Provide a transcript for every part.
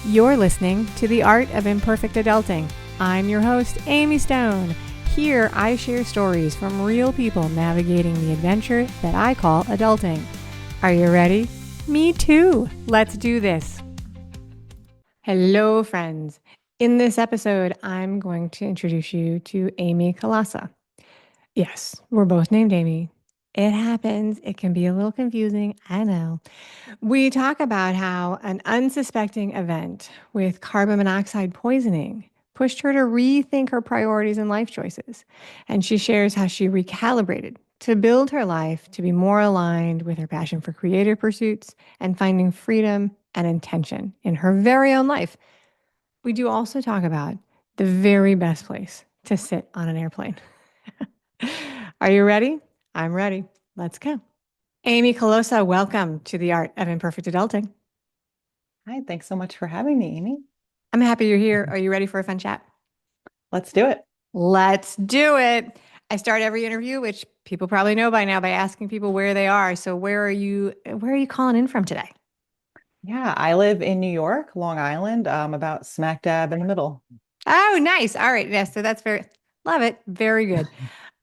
You're listening to The Art of Imperfect Adulting. I'm your host, Amie Stone. Here, I share stories from real people navigating the adventure that I call adulting. Are you ready? Me too. Let's do this. Hello, friends. In this episode, I'm going to introduce you to Amie Colosa. Yes, we're both named Amie. It happens. It can be a little confusing. I know. We talk about how an unsuspecting event with carbon monoxide poisoning pushed her to rethink her priorities and life choices. And she shares how she recalibrated to build her life to be more aligned with her passion for creative pursuits and finding freedom and intention in her very own life. We do also talk about the very best place to sit on an airplane. Are you ready? I'm ready. Let's go. Amie Colosa, welcome to the Art of Imperfect Adulting. Hi, thanks so much for having me, Amie. I'm happy you're here. Are you ready for a fun chat? Let's do it. Let's do it. I start every interview, which people probably know by now, by asking people where they are. So where are you calling in from today? Yeah, I live in New York, Long Island, about smack dab in the middle. Oh, nice. All right. Yes. So that's love it. Very good.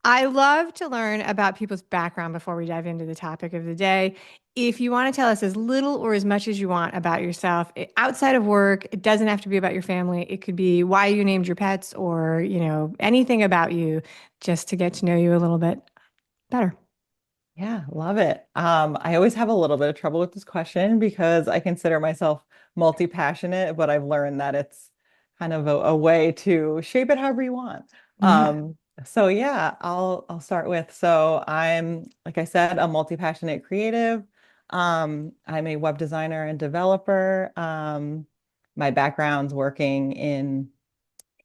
I love to learn about people's background before we dive into the topic of the day. If you want to tell us as little or as much as you want about yourself outside of work, it doesn't have to be about your family. It could be why you named your pets or, anything about you just to get to know you a little bit better. Yeah, love it. I always have a little bit of trouble with this question because I consider myself multi-passionate, but I've learned that it's kind of a way to shape it however you want. Yeah. So yeah, I'll start with I'm, like I said, a multi-passionate creative. I'm a web designer and developer. My background's working in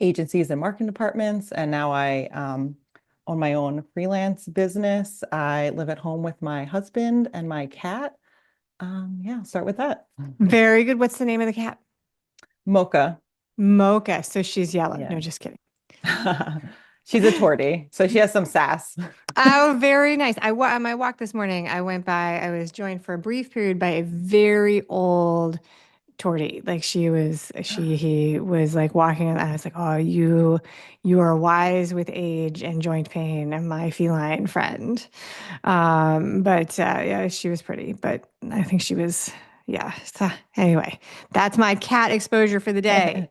agencies and marketing departments, and now I own my own freelance business. I live at home with my husband and my cat. Yeah, start with that. Very good. What's the name of the cat? Mocha. Mocha. So she's yellow. Yeah. No, just kidding. She's a tortie, so she has some sass. Oh, very nice. On my walk this morning, I was joined for a brief period by a very old tortie. Like he was like walking and I was like, oh, you are wise with age and joint pain and my feline friend. But yeah, she was pretty, but I think she was, yeah. So anyway, that's my cat exposure for the day.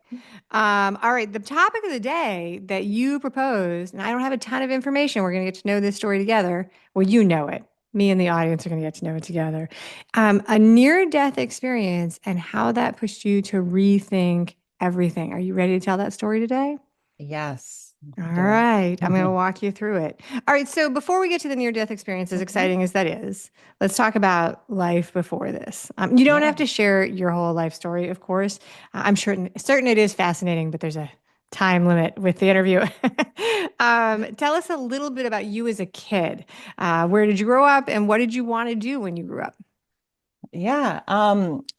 All right, the topic of the day that you proposed, and I don't have a ton of information. We're going to get to know this story together. Well, you know it. Me and the audience are going to get to know it together. A near-death experience and how that pushed you to rethink everything. Are you ready to tell that story today? Yes, All do it. right, I'm going to walk you through it. All right, so before we get to the near-death experience, as Mhm. exciting as that is, let's talk about life before this. You don't have Yeah. to share your whole life story, of course. I'm sure certain it is fascinating, but there's a time limit with the interview. Tell us a little bit about you as a kid. Where did you grow up, and what did you want to do when you grew up? Yeah.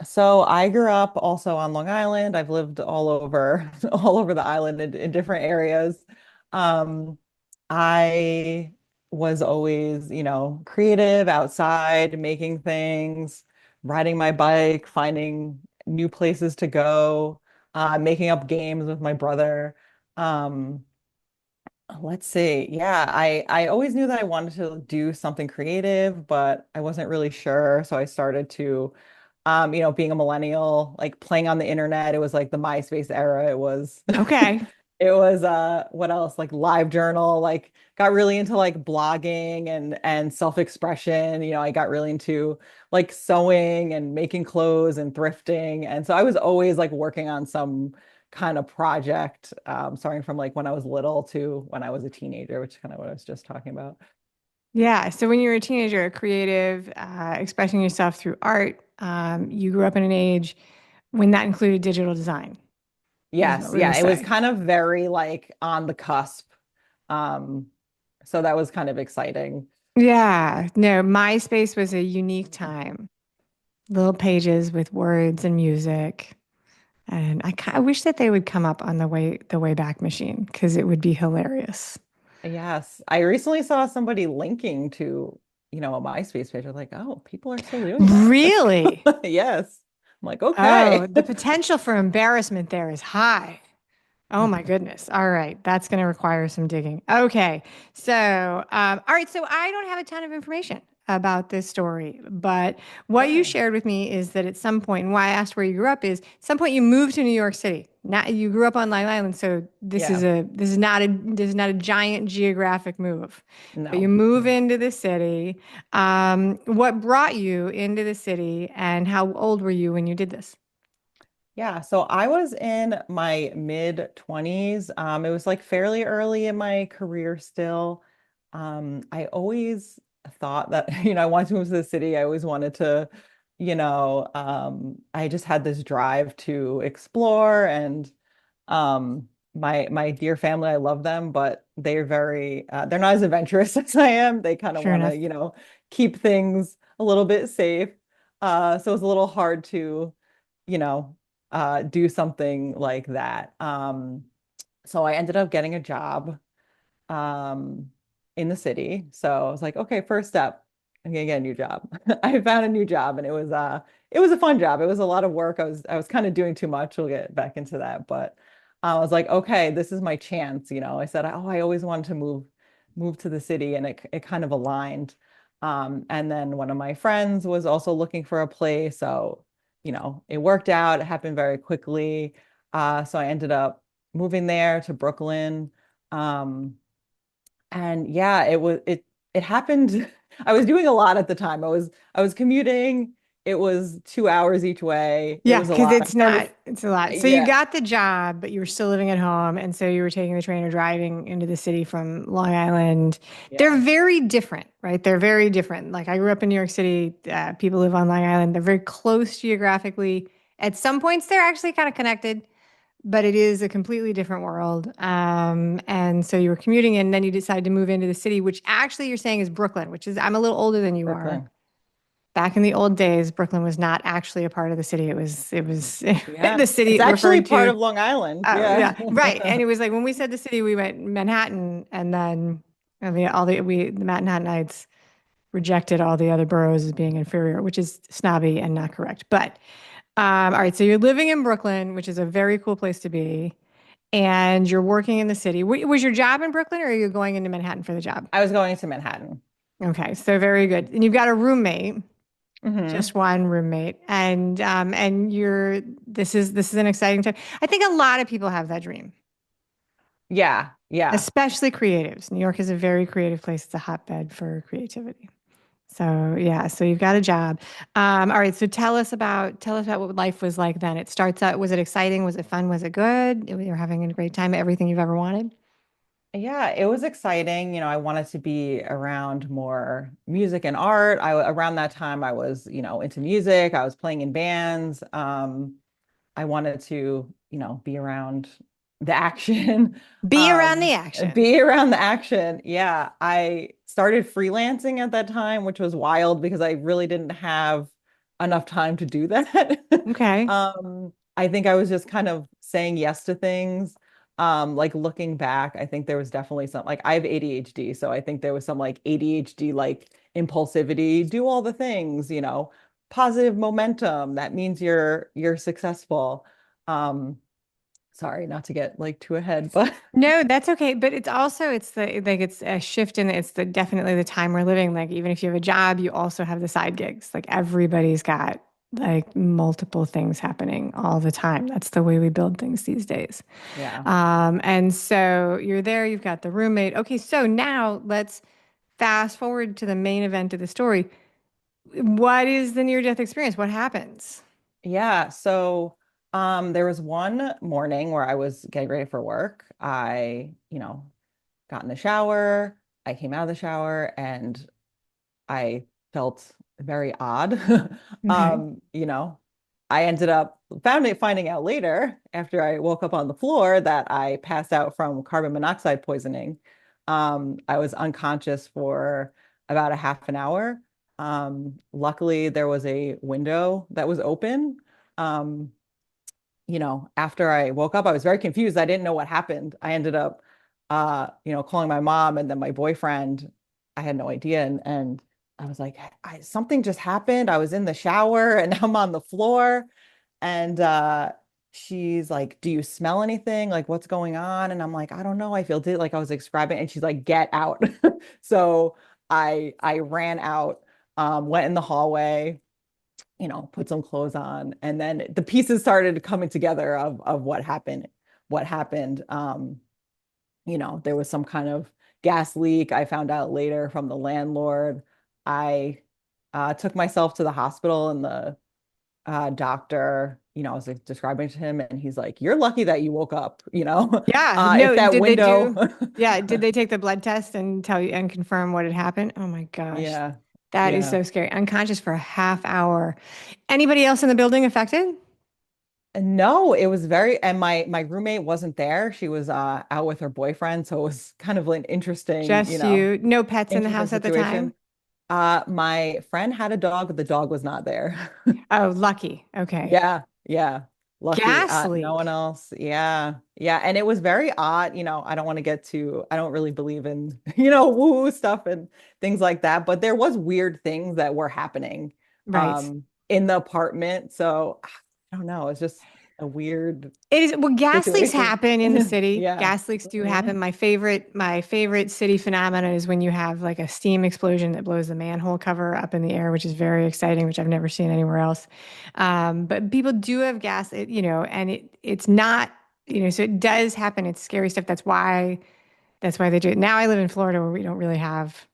So I grew up also on Long Island. I've lived all over all over the island in different areas. Um, I was always, creative outside, making things, riding my bike, finding new places to go, making up games with my brother. Um, Let's see. Yeah, I always knew that I wanted to do something creative, but I wasn't really sure. So I started to being a millennial, like playing on the internet. It was like the MySpace era. It was Okay. it was what else? Like Live Journal, like got really into like blogging and self-expression. I got really into like sewing and making clothes and thrifting. And so I was always like working on some kind of project, starting from like when I was little to when I was a teenager, which is kind of what I was just talking about. Yeah. So when you were a teenager, a creative, expressing yourself through art, you grew up in an age when that included digital design, is what Yes, we're going to yeah, it was say. kind of very like on the cusp. Um, so that was kind of exciting. Yeah. No, MySpace was a unique time. Little pages with words and music. And I wish that they would come up on the way back machine because it would be hilarious. Yes, I recently saw somebody linking to, a MySpace page. I was like, oh, people are still doing that. That's Really? yes. like, Oh, okay. the potential for embarrassment there is high. Oh my goodness. All right. That's going to require some digging. Okay. So, all right. So I don't have a ton of information about this story, but what you Sure. shared with me is that at some point, and why I asked where you grew up is at some point you moved to New York City. Now you grew up on Long Island, so Yeah. this is not a giant geographic move, but you No. move No. into the city. What brought you into the city, and how old were you when you did this? Yeah, so I was in my mid 20s. It was like fairly early in my career still. I always thought that, I wanted to move to the city. I always wanted to, I just had this drive to explore and my dear family, I love them, but they're not as adventurous as I am. They kind of Sure want to, enough. keep things a little bit safe. So it's a little hard to, you know, do something like that. So I ended up getting a job um, in the city. So I was like, okay, first step, I'm gonna get a new job. I found a new job and it was a fun job. It was a lot of work. I was kind of doing too much. We'll get back into that, but I was like, okay, this is my chance. I said, oh, I always wanted to move to the city, and it kind of aligned. And then one of my friends was also looking for a place, so it worked out. It happened very quickly. So I ended up moving there to Brooklyn. Um, and yeah, it happened. I was doing a lot at the time. I was commuting. It was 2 hours each way. It Yeah, was a because lot. I started, it's a lot. So you yeah, got the job, but you were still living at home. And so you were taking the train or driving into the city from Long Island. They're yeah, very different, right? They're very different. Like I grew up in New York City. People live on Long Island. They're very close geographically. At some points, they're actually kind of connected, but it is a completely different world. And so you were commuting in, and then you decided to move into the city, which actually you're saying is Brooklyn, which is, I'm a little older than you are. Brooklyn. Back in the old days, Brooklyn was not actually a part of the city. It was Yeah, the city it's actually referred part to. of Long Island. Oh Yeah. yeah, right. And it was like when we said the city, we meant Manhattan, and then the Manhattanites rejected all the other boroughs as being inferior, which is snobby and not correct. But all right, so you're living in Brooklyn, which is a very cool place to be, and you're working in the city. Was your job in Brooklyn, or are you going into Manhattan for the job? I was going to Manhattan. Okay, so very good. And you've got a roommate. Hmm. Just one roommate, and you're this is an exciting time. I think a lot of people have that dream, Yeah, yeah. especially creatives. New York is a very creative place. It's a hotbed for creativity. So yeah, so you've got a job. All right, so tell us about what life was like then. It starts out. Was it exciting? Was it fun? Was it good? You're having a great time. Everything you've ever wanted. Yeah, it was exciting. I wanted to be around more music and art. Around that time I was, into music. I was playing in bands. I wanted to, be around the action. Be around the action. Be around the action. Yeah, I started freelancing at that time, which was wild because I really didn't have enough time to do that. Okay. I think I was just kind of saying yes to things. Like looking back, I think there was definitely some, like I have ADHD, so I think there was some like ADHD like impulsivity, do all the things, positive momentum. That means you're successful. Um, Sorry, not to get like too ahead, but No, that's okay. But it's a shift in it's the definitely the time we're living. Like even if you have a job, you also have the side gigs. Like everybody's got like multiple things happening all the time. That's the way we build things these days. yeah. And so you're there, you've got the roommate. Okay, so now let's fast forward to the main event of the story. What is the near-death experience? What happens? Yeah, so there was one morning where I was getting ready for work. I, got in the shower. I came out of the shower and I felt very odd. Okay. I ended up finding out later after I woke up on the floor that I passed out from carbon monoxide poisoning. I was unconscious for about a half an hour. Luckily, there was a window that was open. Um, After I woke up, I was very confused. I didn't know what happened. I ended up, calling my mom and then my boyfriend. I had no idea. And I was like, something just happened. I was in the shower and now I'm on the floor. And she's like, "Do you smell anything? Like, what's going on?" And I'm like, "I don't know. I feel like I was describing." And she's like, "Get out." So I ran out, went in the hallway, put some clothes on, and then the pieces started coming together of what happened. What happened? There was some kind of gas leak. I found out later from the landlord. I took myself to the hospital, and the doctor, I was like describing to him, and he's like, "You're lucky that you woke up, Yeah. if No, that did they window." do, yeah, did they take the blood test and tell you and confirm what had happened? Oh my gosh. Yeah, That is yeah. so scary. Unconscious for a half hour. Anybody else in the building affected? And no, it was very, and my roommate wasn't there. She was out with her boyfriend, so it was kind of an interesting, Just you. No pets in the interesting house at the time? situation. My friend had a dog, but the dog was not there. Oh, lucky. Okay. Yeah, yeah. Lucky. Gas No one leak. else. Yeah. Yeah. And it was very odd. I don't want to get too, I don't really believe in, woo-woo stuff and things like that. But there was weird things that were happening Right. in the apartment. So I don't know. It's just a weird It is, well, gas leaks situation. happen in the city. Yeah. Gas leaks do happen. Mhm. My favorite city phenomena is when you have like a steam explosion that blows the manhole cover up in the air, which is very exciting, which I've never seen anywhere else. But people do have gas, and it's not, so it does happen. It's scary stuff. That's why they do it. Now I live in Florida where we don't really have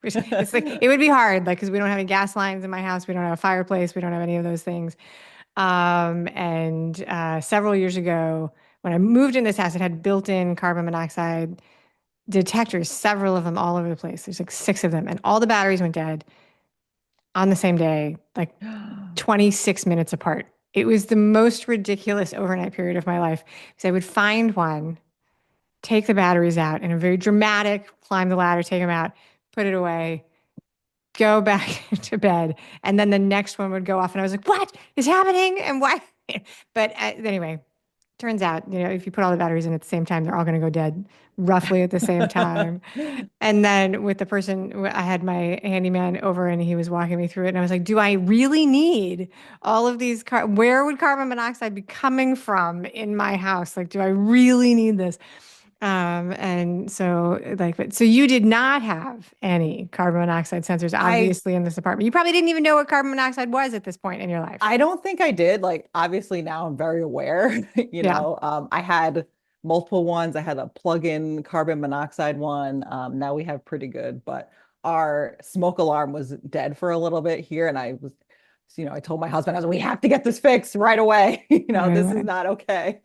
it's like it would be hard, like because we don't have any gas lines in my house, we don't have a fireplace, we don't have any of those things. And several years ago, when I moved in this house, it had built-in carbon monoxide detectors, several of them all over the place. There's like six of them, and all the batteries went dead on the same day, like 26 minutes apart. It was the most ridiculous overnight period of my life because I would find one, take the batteries out in a very dramatic, climb the ladder, take them out, put it away, go back to bed, and then the next one would go off, and I was like, "What is happening?" And why? But anyway, turns out, if you put all the batteries in at the same time, they're all going to go dead roughly at the same time. And then with the person, I had my handyman over, and he was walking me through it, and I was like, "Do I really need all of these where would carbon monoxide be coming from in my house? Like, do I really need this?" And so but so you did not have any carbon monoxide sensors, I obviously, in this apartment. You probably didn't even know what carbon monoxide was at this point in your life. I don't think I did. Like, obviously now I'm very aware, Yeah. I had multiple ones. I had a plug-in carbon monoxide one. Now we have pretty good, but our smoke alarm was dead for a little bit here. And I told my husband, I was like, "We have to get this fixed right away." Right This is away. not okay.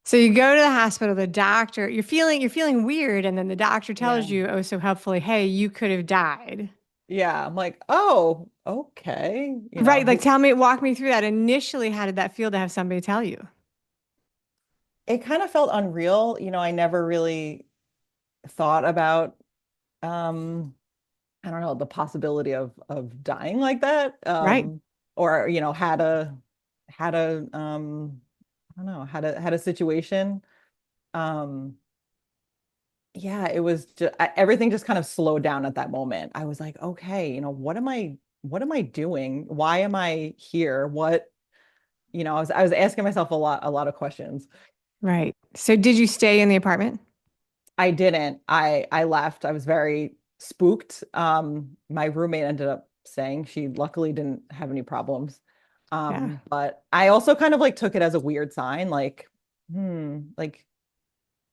So you go to the hospital, the doctor, you're feeling weird, and then the doctor Yeah. tells you, oh, so helpfully, hey, you could have died. Yeah. I'm like, "Oh, okay." Right. Like walk me through that. Initially, how did that feel to have somebody tell you? It kind of felt unreal. I never really thought about, um, I don't know, the possibility of dying like that. Right. Or, had a I don't know, had a situation. Um, yeah, it was just everything just kind of slowed down at that moment. I was like, "Okay, what am I doing? Why am I here? I was asking myself a lot of questions. Right. So did you stay in the apartment? I didn't. I left. I was very spooked. My roommate ended up saying she luckily didn't have any problems. Yeah. But I also kind of like took it as a weird sign, like, like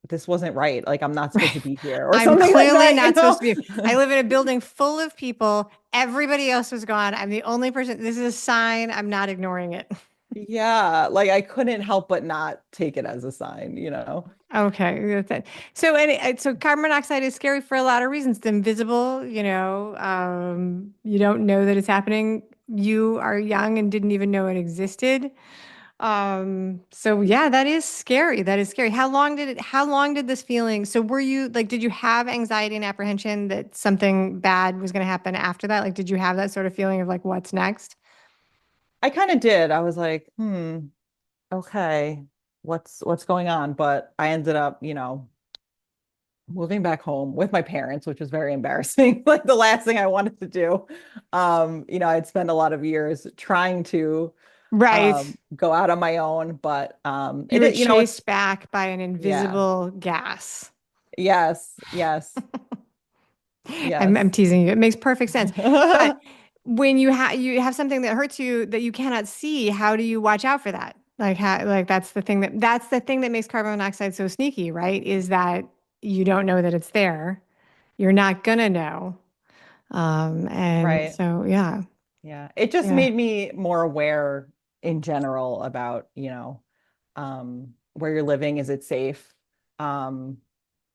this wasn't right. Like I'm not supposed Right. to be here or I'm something like clearly that, not supposed to be. I live in a building full of people. Everybody else was gone. I'm the only person. This is a sign. I'm not ignoring it. Yeah, like I couldn't help but not take it as a sign. Okay, that's it. So carbon monoxide is scary for a lot of reasons. It's invisible, you don't know that it's happening. You are young and didn't even know it existed. So yeah, that is scary. That is scary. How long did this feeling, so were you like, did you have anxiety and apprehension that something bad was going to happen after that? Like, did you have that sort of feeling of like, what's next? I kind of did. I was like, okay, what's going on? But I ended up, moving back home with my parents, which was very embarrassing. Like the last thing I wanted to do. I'd spent a lot of years trying to Right. go out on my own, but You were it's chased back by an yeah, invisible gas. yes, yes, I'm yes. teasing you. It makes perfect sense. But when you have something that hurts you that you cannot see, how do you watch out for that? Like that's the thing that makes carbon monoxide so sneaky, right? Is that you don't know that it's there. You're not gonna know. And Right. so yeah, Yeah. It just yeah. made me more aware in general about, where you're living. Is it safe? Um,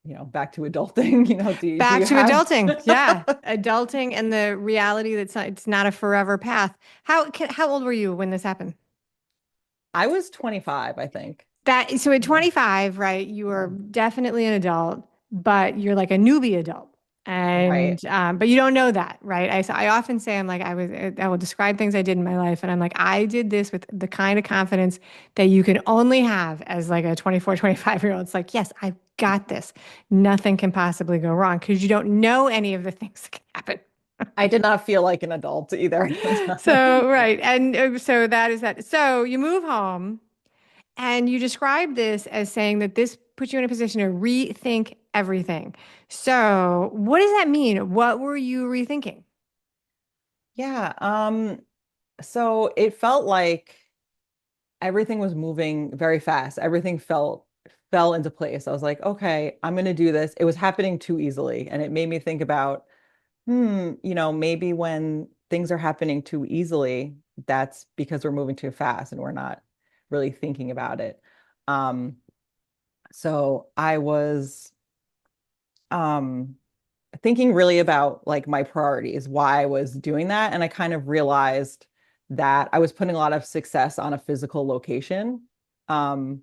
back to adulting, do Back you to have adulting. Yeah, adulting and the reality that it's not a forever path. How old were you when this happened? I was 25, I think. That so at Yeah. 25, right, you are Yeah. definitely an adult, but you're like a newbie adult. Right. And but you don't know that, right? I often say I will describe things I did in my life and I'm like I did this with the kind of confidence that you can only have as like a 24, 25-year-old. It's like, yes, I've got this. Nothing can possibly go wrong because you don't know any of the things that can happen. I did not feel like an adult either at the time. So, right. And so that is that. So you move home. And you describe this as saying that this puts you in a position to rethink everything. So, what does that mean? What were you rethinking? Yeah. So it felt like everything was moving very fast. Everything fell into place. I was like, okay, I'm gonna do this. It was happening too easily. And it made me think about, maybe when things are happening too easily, that's because we're moving too fast and we're not really thinking about it. Um, so I was um thinking really about like my priorities, why I was doing that. And I kind of realized that I was putting a lot of success on a physical location. Um,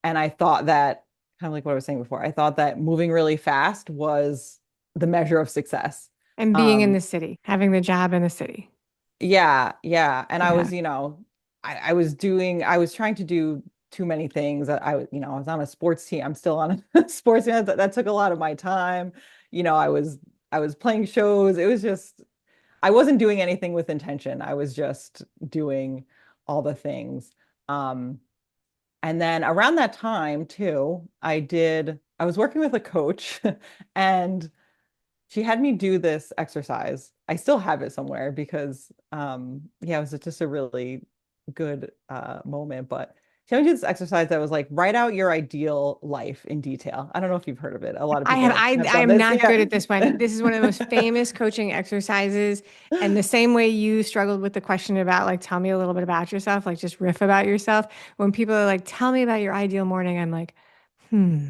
and I thought that, kind of like what I was saying before, I thought that moving really fast was the measure of success. And being in Um, the city, having the job in the city. yeah, yeah. And I Yeah. was, I was trying to do too many things. I was on a sports team. I'm still on a sports team. That took a lot of my time. You know, I was playing shows. It was just, I wasn't doing anything with intention. I was just doing all the things. Um, and then around that time too, I was working with a coach and she had me do this exercise. I still have it somewhere because yeah, it was just a really good moment. But she had me do this exercise that was like write out your ideal life in detail. I don't know if you've heard of it. A lot of I have people have I done am this. not Yeah. good at this one. This is one of the most famous coaching exercises. And the same way you struggled with the question about like tell me a little bit about yourself, like just riff about yourself. When people are like, tell me about your ideal morning, I'm like, hmm.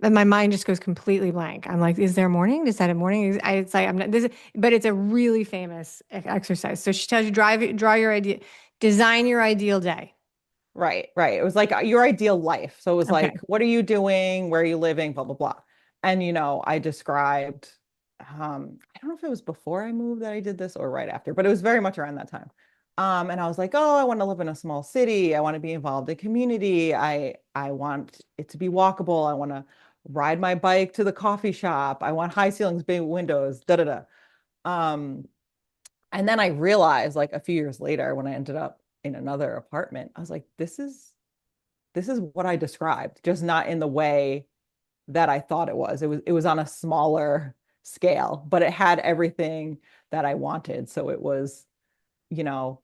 And my mind just goes completely blank. I'm like, is there a morning? Is that a morning? It's like I'm not this, but it's a really famous exercise. So she tells you draw your idea, design your ideal day. Right, right. It was like your ideal life. So it was Okay. like, what are you doing? Where are you living? Blah, blah, blah. And, I described, I don't know if it was before I moved that I did this or right after, but it was very much around that time. And I was like, oh, I want to live in a small city. I want to be involved in community. I want it to be walkable. I want to ride my bike to the coffee shop. I want high ceilings, big windows, da da da. Um, and then I realized like a few years later when I ended up in another apartment, I was like, this is what I described, just not in the way that I thought it was. It was on a smaller scale, but it had everything that I wanted. So it was, you know,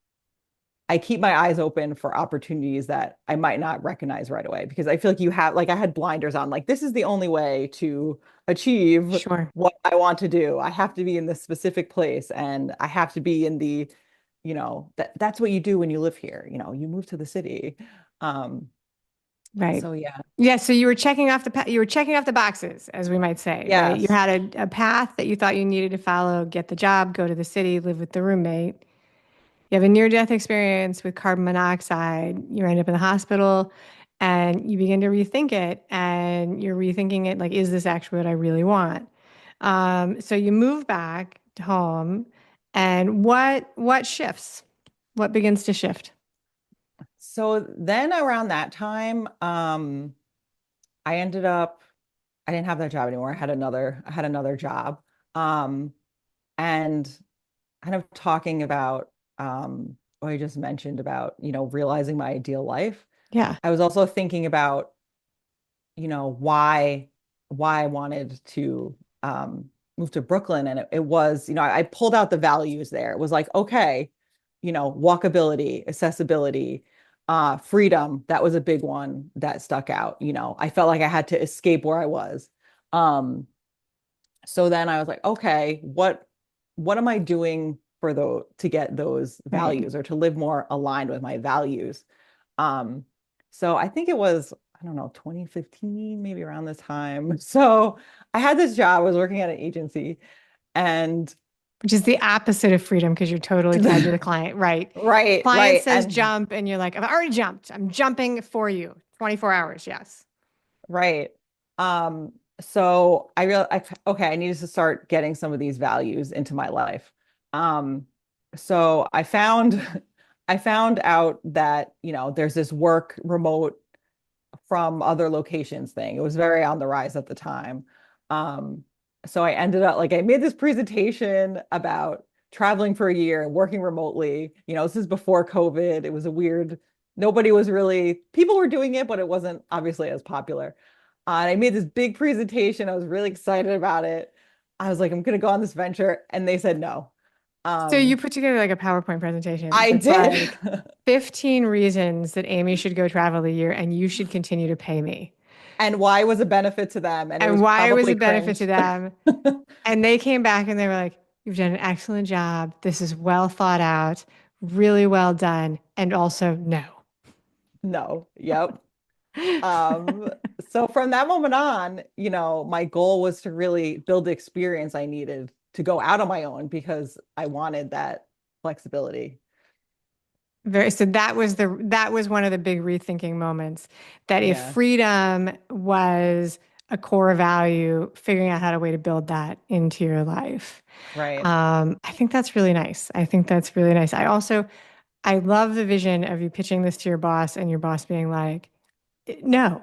I keep my eyes open for opportunities that I might not recognize right away because I feel like you have like I had blinders on, like this is the only way to achieve Sure. what I want to do. I have to be in this specific place and I have to be in the, that's what you do when you live here. You move to the city. Um, Right. so yeah. Yeah, so you were checking off the boxes, as we might say, right? You Yes. had a path that you thought you needed to follow, get the job, go to the city, live with the roommate. You have a near-death experience with carbon monoxide. You end up in the hospital and you begin to rethink it and you're rethinking it like, is this actually what I really want? So you move back to home and what shifts? What begins to shift? So then around that time, I ended up I didn't have that job anymore. I had another job. Um, and kind of talking about what I just mentioned about, realizing my ideal life. Yeah. I was also thinking about, why I wanted to move to Brooklyn. And it was, I pulled out the values there. It was like, okay, walkability, accessibility, freedom. That was a big one that stuck out. I felt like I had to escape where I was. Um, so then I was like, okay, what am I doing for to get those Right. values or to live more aligned with my values? Um, so I think it was, I don't know, 2015, maybe around this time. So I had this job, I was working at an agency and Which is the opposite of freedom because you're totally tied to the client, right? right, Client right. says And jump, and you're like, I've already jumped. I'm jumping for you. 24 hours, yes. right. Um, so okay, I needed to start getting some of these values into my life. Um, so I found out that, there's this work remote from other locations thing. It was very on the rise at the time. Um, so I ended up like I made this presentation about traveling for a year and working remotely. This is before COVID. It was a weird, nobody was really, people were doing it, but it wasn't obviously as popular. And I made this big presentation. I was really excited about it. I was like, I'm gonna go on this venture, and they said no. So you Um, put together like a PowerPoint presentation I that's did. like 15 reasons that Amie should go travel a year and you should continue to pay me. And why was a benefit to them? And it And was why it was probably a benefit to cringe. them. And they came back and they were like, you've done an excellent job. This is well thought out, really well done. And also, no. No. Yep. Um, so from that moment on, my goal was to really build the experience I needed to go out on my own because I wanted that flexibility. So that was one of the big rethinking moments that if Yeah. freedom was a core value, figuring out how to way to build that into your life. Right. I think that's really nice. I think that's really nice. I love the vision of you pitching this to your boss and your boss being like, no.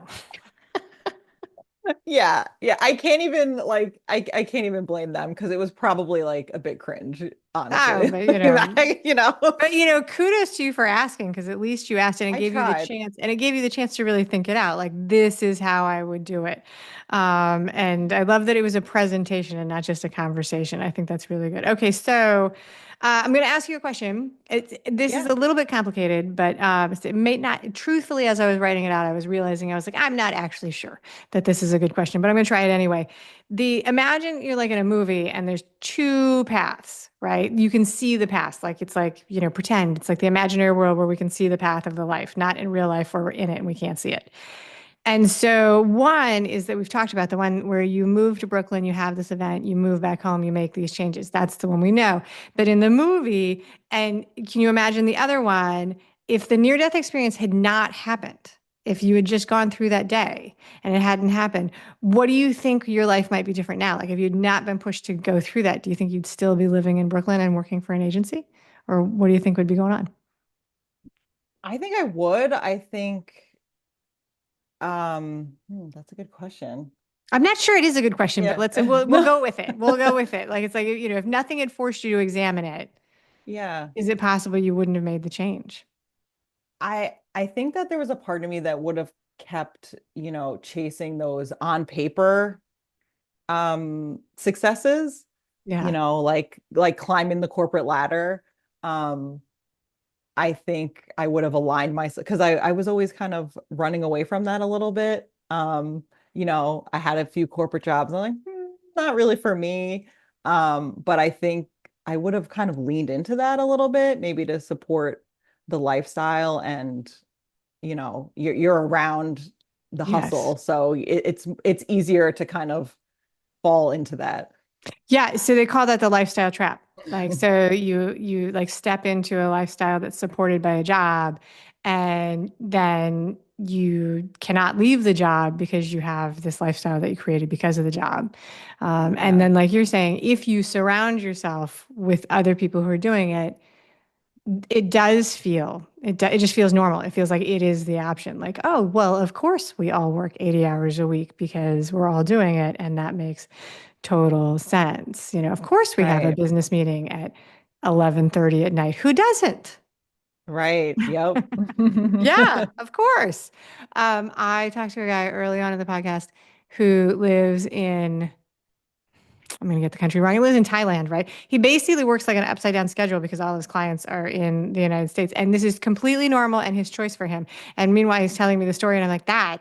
Yeah. Yeah. I can't even like I can't even blame them because it was probably like a bit cringe, Oh, honestly. but But kudos to you for asking because at least you asked and it I gave you the tried. chance and it gave you the chance to really think it out. Like this is how I would do it. And I love that it was a presentation and not just a conversation. I think that's really good. Okay, so I'm going to ask you a question. This is Yeah. a little bit complicated, but it may not. Truthfully, as I was writing it out, I was realizing I was like, I'm not actually sure that this is a good question, but I'm going to try it anyway. Imagine you're like in a movie and there's two paths, right? You can see the past. Like it's like, pretend it's like the imaginary world where we can see the path of the life, not in real life where we're in it and we can't see it. And so one is that we've talked about the one where you move to Brooklyn, you have this event, you move back home, you make these changes. That's the one we know. But in the movie, and can you imagine the other one, if the near death experience had not happened, if you had just gone through that day and it hadn't happened, what do you think your life might be different now? Like if you'd not been pushed to go through that, do you think you'd still be living in Brooklyn and working for an agency? Or what do you think would be going on? I think I would. I think that's a good question. I'm not sure it is a good question, but Yeah. we'll No. go with it. We'll go with it. Like it's like, if nothing had forced you to examine it, Yeah. is it possible you wouldn't have made the change? I think that there was a part of me that would have kept, chasing those on paper successes, Yeah. like climbing the corporate ladder. Um I think I would have aligned myself because I was always kind of running away from that a little bit. I had a few corporate jobs. And I'm like, not really for me. But I think I would have kind of leaned into that a little bit, maybe to support the lifestyle and, you're around the Yes. hustle. So it's easier to kind of fall into that. Yeah, so they call that the lifestyle trap. Like so you like step into a lifestyle that's supported by a job and then you cannot leave the job because you have this lifestyle that you created because of the job. And Yeah. then like you're saying, if you surround yourself with other people who are doing it, it does feel, it just feels normal. It feels like it is the option. Like, oh, well, of course we all work 80 hours a week because we're all doing it. And that makes total sense. Of course we have a Right. business meeting at 11:30 at night. Who doesn't? Right. Yep. Yeah, of course. I talked to a guy early on in the podcast who lives in, I'm going to get the country wrong. He lives in Thailand, right? He basically works like an upside down schedule because all his clients are in the United States. And this is completely normal and his choice for him. And meanwhile, he's telling me the story, and I'm like, that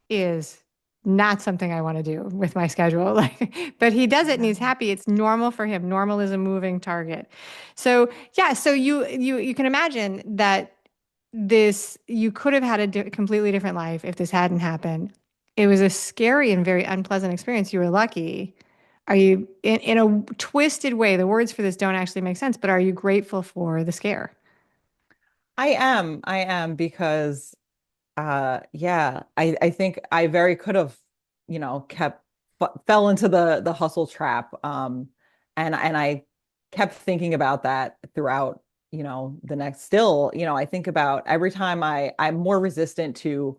is not something I want to do with my schedule. Like, but he does it and he's happy. It's normal for him. Normal is a moving target. So yeah, so you can imagine that this you could have had a completely different life if this hadn't happened. It was a scary and very unpleasant experience. You were lucky. Are you in a twisted way? The words for this don't actually make sense, but are you grateful for the scare? I am because yeah, I think I very could have, kept fell into the hustle trap. And I kept thinking about that throughout, the next still, I think about every time I'm more resistant to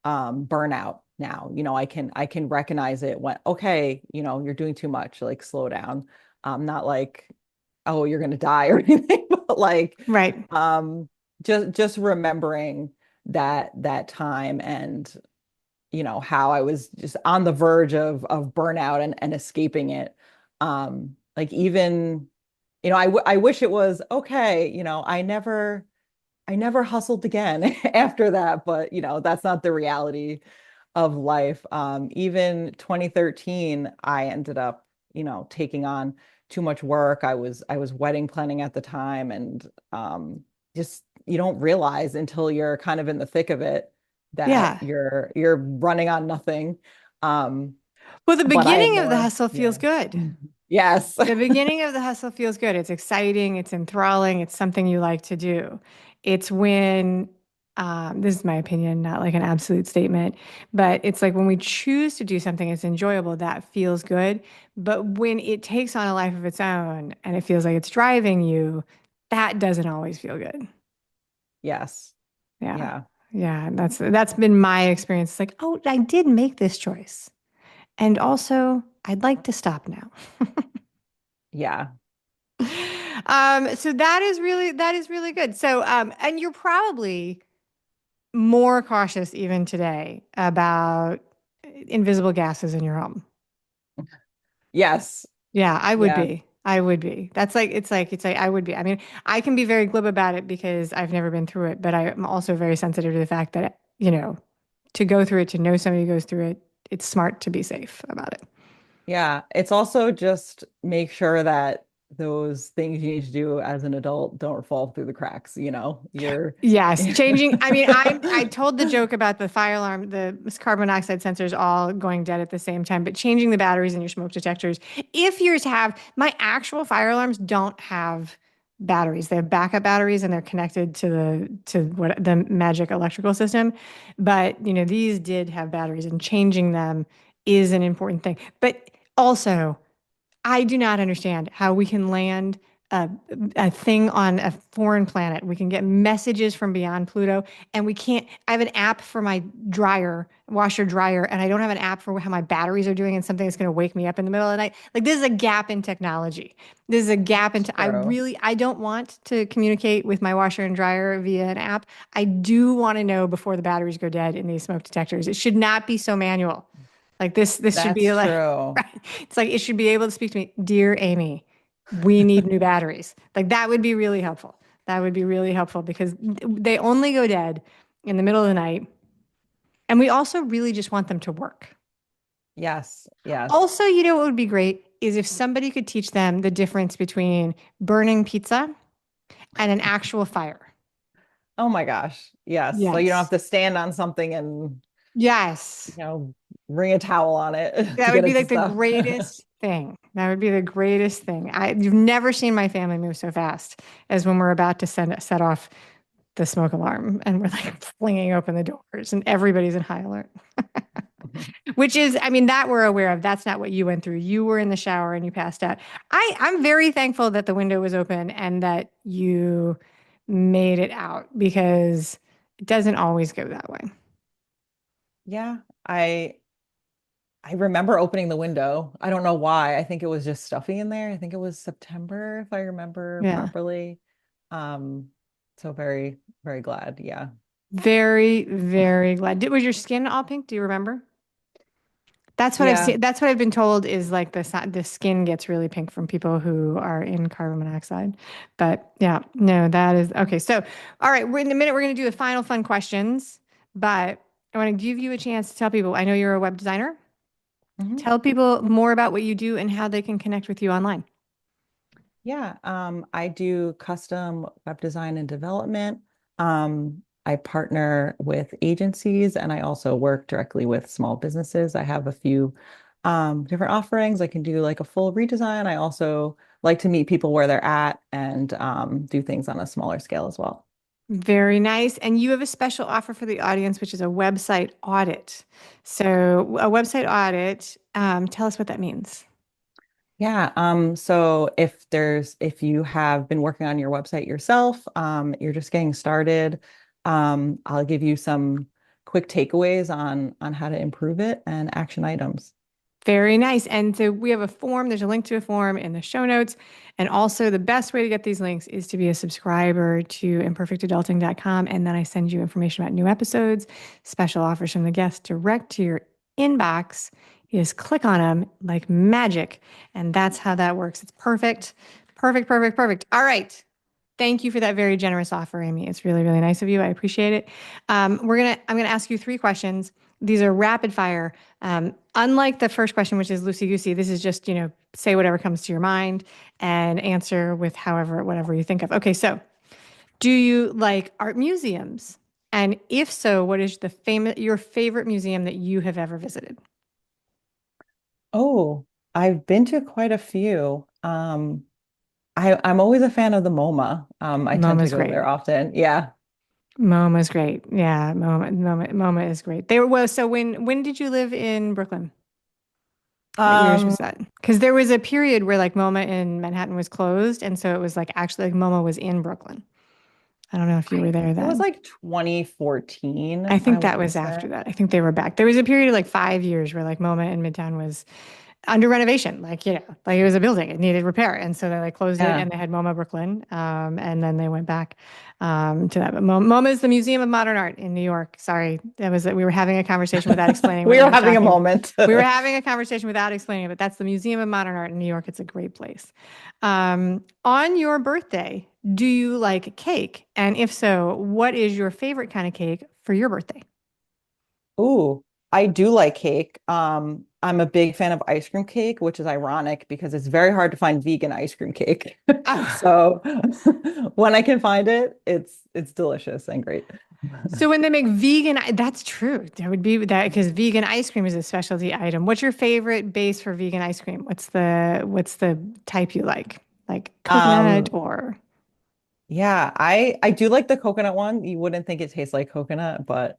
burnout now. I can recognize it when, okay, you're doing too much, like slow down. Not like, oh, you're gonna die or anything, but like Right. um just remembering that time, and how I was just on the verge of burnout and escaping it. Like, even, I wish it was okay, I never hustled again after that, but that's not the reality of life. Even 2013, I ended up, taking on too much work. I was wedding planning at the time, and just you don't realize until you're kind of in the thick of it that Yeah. you're running on nothing. Um, Well, the but I have beginning of the more, hustle feels yeah. good. Yes. The beginning of the hustle feels good. It's exciting, it's enthralling, it's something you like to do. It's when, this is my opinion, not like an absolute statement, but it's like when we choose to do something that's enjoyable, that feels good. But when it takes on a life of its own and it feels like it's driving you, that doesn't always feel good. Yes. Yeah. Yeah. Yeah. That's been my experience. It's like, oh, I did make this choice. And also, I'd like to stop now. Yeah. So that is really good. So and you're probably more cautious even today about invisible gases in your home. Yes. Yeah, I would Yeah. be. I would be. That's like it's like I would be. I mean, I can be very glib about it because I've never been through it, but I'm also very sensitive to the fact that, to go through it, to know somebody who goes through it, it's smart to be safe about it. Yeah, it's also just make sure that those things you need to do as an adult don't fall through the cracks, You're Yes, changing. I mean, I told the joke about the fire alarm, the carbon monoxide sensors all going dead at the same time, but changing the batteries in your smoke detectors. If yours have, my actual fire alarms don't have batteries. They have backup batteries and they're connected to what the magic electrical system. But, these did have batteries, and changing them is an important thing. But also, I do not understand how we can land a, a thing on a foreign planet. We can get messages from beyond Pluto, and we can't. I have an app for my washer dryer, and I don't have an app for how my batteries are doing and something that's going to wake me up in the middle of the night. Like, this is a gap in technology. This is a gap in. true. I don't want to communicate with my washer and dryer via an app. I do want to know before the batteries go dead in these smoke detectors. It should not be so manual. Like this should be That's like, true. right. It's like it should be able to speak to me, dear Amie, we need new batteries. Like, that would be really helpful. That would be really helpful because they only go dead in the middle of the night. And we also really just want them to work. Yes. Yes. Also, what would be great is if somebody could teach them the difference between burning pizza and an actual fire. Oh my gosh. Yes. So you don't have Yes. to stand on something and, Yes. you know, wring a towel on it to That would get be it to like the stop. greatest thing. That would be the greatest thing. You've never seen my family move so fast as when we're about to set off the smoke alarm and we're like flinging open the doors and everybody's in high alert. Which is, I mean, that we're aware of. That's not what you went through. You were in the shower and you passed out. I'm very thankful that the window was open and that you made it out because it doesn't always go that way. Yeah, I remember opening the window. I don't know why. I think it was just stuffy in there. I think it was September, if I remember Yeah. properly. Um, so very, very glad. Yeah. Very, very glad. Was your skin all pink? Do you remember? That's what I've Yeah. seen. That's what I've been told is like the skin gets really pink from people who are in carbon monoxide. But yeah, no, that is okay. So, all right, in a minute we're going to do the final fun questions, but I want to give you a chance to tell people. I know you're a web designer. Mhm. Tell people more about what you do and how they can connect with you online. Yeah. I do custom web design and development. I partner with agencies and I also work directly with small businesses. I have a few different offerings. I can do like a full redesign. I also like to meet people where they're at and do things on a smaller scale as well. Very nice. And you have a special offer for the audience, which is a website audit. So, a website audit, tell us what that means. Yeah, so if you have been working on your website yourself, you're just getting started, I'll give you some quick takeaways on how to improve it and action items. Very nice. And so we have a form. There's a link to a form in the show notes. And also, the best way to get these links is to be a subscriber to imperfectadulting.com. And then I send you information about new episodes, special offers from the guests direct to your inbox. You just click on them like magic. And that's how that works. It's perfect. Perfect, perfect, perfect. All right. Thank you for that very generous offer, Amie. It's really, really nice of you. I appreciate it. I'm gonna ask you three questions. These are rapid fire. Unlike the first question, which is loosey goosey, this is just say whatever comes to your mind and answer with whatever you think of. Okay, so do you like art museums? And if so, what is your favorite museum that you have ever visited? Oh, I've been to quite a few. I'm always a fan of the MoMA. I tend to MoMA's go great. there often. Yeah. MoMA's great. Yeah, MoMA is great. So when did you live in Brooklyn? What years Um, was that? Because there was a period where like MoMA in Manhattan was closed, and so it was like actually like MoMA was in Brooklyn. I don't know if you I were there think it was then. like I 2014, I think that want to was say. after that. I think they were back. There was a period of like 5 years where like MoMA in Midtown was under renovation. Like it was a building, it needed repair. And so they like closed it Yeah. and they had MoMA Brooklyn. And then they went back to that. But MoMA is the Museum of Modern Art in New York. Sorry, we were having a conversation without explaining what We you are were having a talking. moment. We were having a conversation without explaining it, but that's the Museum of Modern Art in New York. It's a great place. On your birthday, do you like cake? And if so, what is your favorite kind of cake for your birthday? Ooh, I do like cake. I'm a big fan of ice cream cake, which is ironic because it's very hard to find vegan ice cream cake. Oh, So when I can find it, it's delicious and great. so when they make that's true. That would be that because vegan ice cream is a specialty item. What's your favorite base for vegan ice cream? What's the type you like? Like coconut Um, or yeah, I do like the coconut one. You wouldn't think it tastes like coconut, but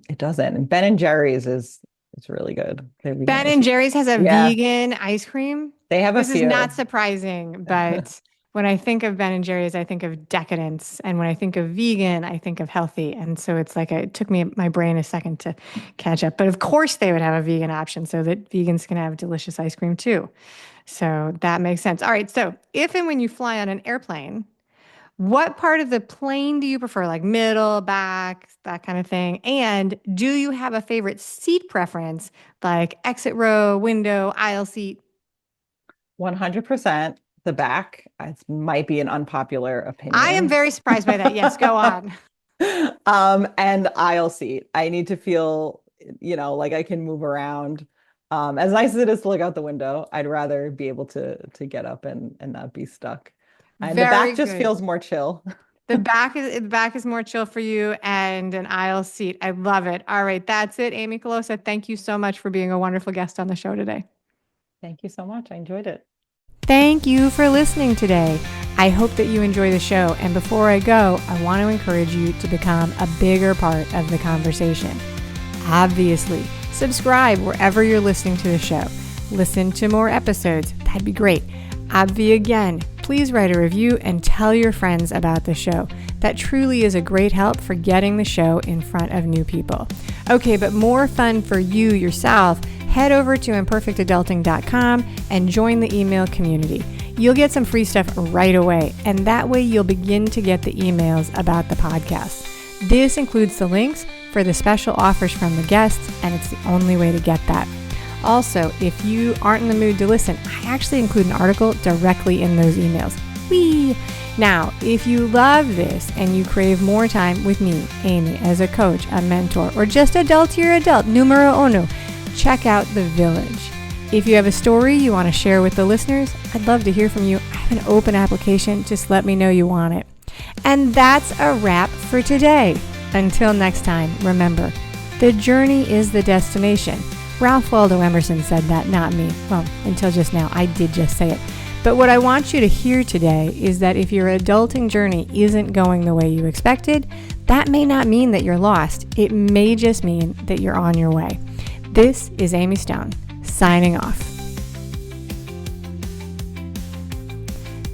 it doesn't. And Ben and Jerry's is it's really good. Their vegan Ben ice and cream. Jerry's has a Yeah, vegan ice cream. they have a This is not few. surprising, but when I think of Ben and Jerry's, I think of decadence, and when I think of vegan, I think of healthy. And so it's like it took my brain a second to catch up. But of course, they would have a vegan option so that vegans can have delicious ice cream too. So that makes sense. All right. So if and when you fly on an airplane, what part of the plane do you prefer? Like middle, back, that kind of thing? And do you have a favorite seat preference, like exit row, window, aisle seat? 100% the back. It might be an unpopular I am opinion. very surprised by that. Yes, go on. And aisle seat. I need to feel, like I can move around. As nice as it is to look out the window, I'd rather be able to get up and not be stuck. And the Very back just good. feels more chill. The back is more chill for you and an aisle seat. I love it. All right, that's it. Amie Colosa, thank you so much for being a wonderful guest on the show today. Thank you so much. I enjoyed it. Thank you for listening today. I hope that you enjoy the show. And before I go, I want to encourage you to become a bigger part of the conversation. Obviously, subscribe wherever you're listening to the show. Listen to more episodes. That'd be great. Again, please write a review and tell your friends about the show. That truly is a great help for getting the show in front of new people. Okay, but more fun for you yourself, head over to imperfectadulting.com and join the email community. You'll get some free stuff right away, and that way you'll begin to get the emails about the podcast. This includes the links for the special offers from the guests, and it's the only way to get that. Also, if you aren't in the mood to listen, I actually include an article directly in those emails. Whee! Now, if you love this and you crave more time with me, Amie, as a coach, a mentor, or just adultier adult, numero uno, check out The Village. If you have a story you want to share with the listeners, I'd love to hear from you. I have an open application. Just let me know you want it. And that's a wrap for today. Until next time, remember, the journey is the destination. Ralph Waldo Emerson said that, not me. Well, until just now, I did just say it. But what I want you to hear today is that if your adulting journey isn't going the way you expected, that may not mean that you're lost. It may just mean that you're on your way. This is Amie Stone, signing off.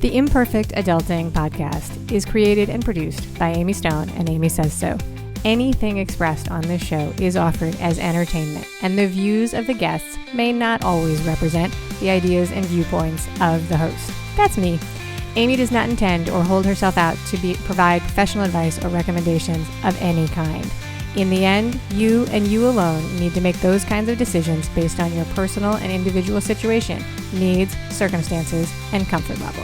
The Imperfect Adulting podcast is created and produced by Amie Stone and Amie Says So. Anything expressed on this show is offered as entertainment, and the views of the guests may not always represent the ideas and viewpoints of the host. That's me. Amie does not intend or hold herself out to provide professional advice or recommendations of any kind. In the end, you and you alone need to make those kinds of decisions based on your personal and individual situation, needs, circumstances, and comfort level.